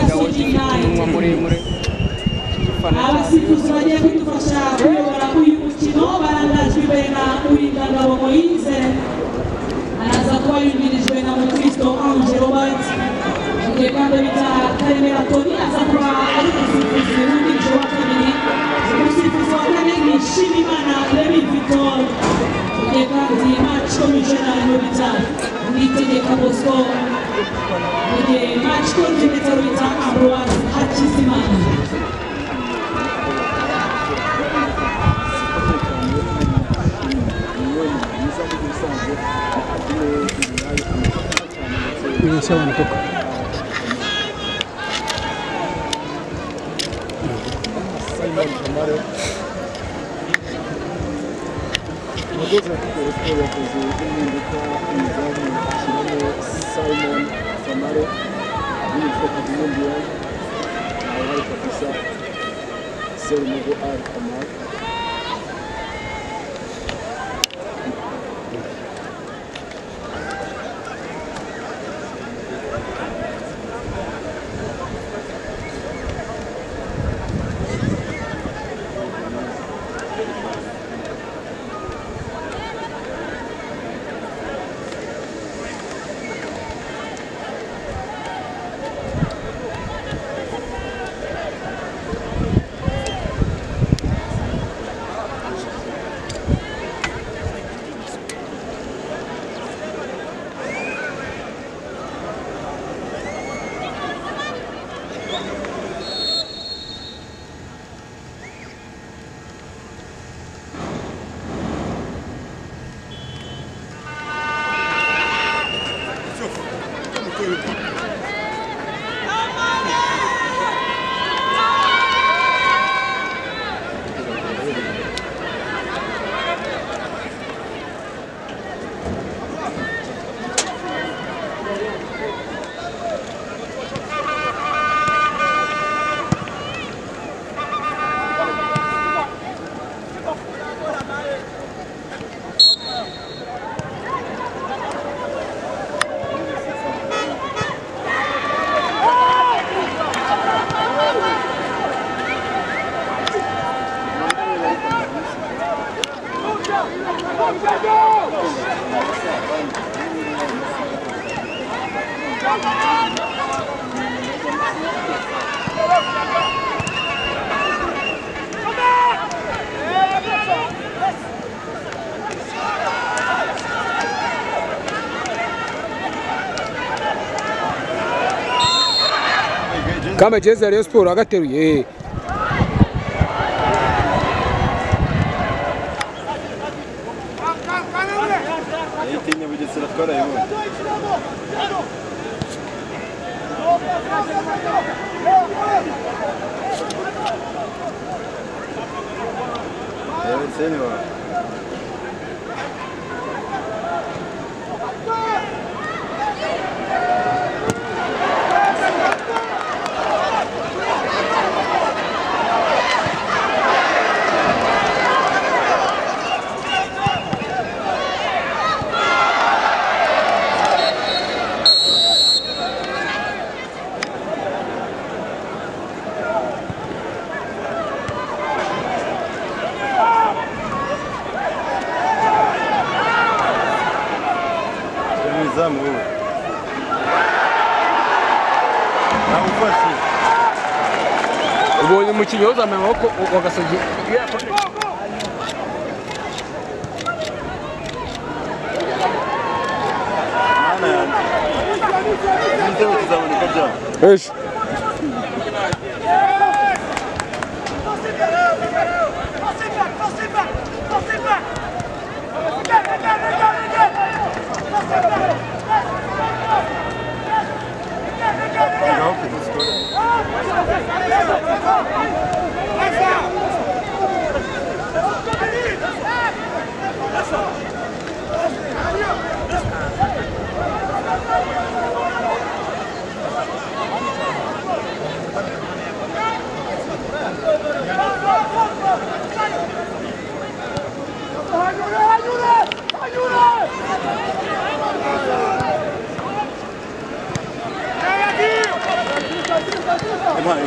Gasogi umunwa muremure abasifuzi bagiye kudufasha kuyobora uyu mukino barangajwe imbere na Uwingangabo Moise araza kuba yungirijwe na Mukristo Ange Robert mugihe kandi bita Karemera Tony aza kuba ari umusifuzi wungirije wa kabiri umusifuzi wa kane ni Shimimana Levi Victor mugihe kandi match commissioner no bita Nitegeka Bosco mugihe match coordinator bita Ambroise Hakizimana. Inicial wanatoka kama jezi ya Rayon Sport agateruye Yitine bugesera twarayibonye Senhor. ubonye umukinnyi woza amaboko wa Gasogi ejo Imana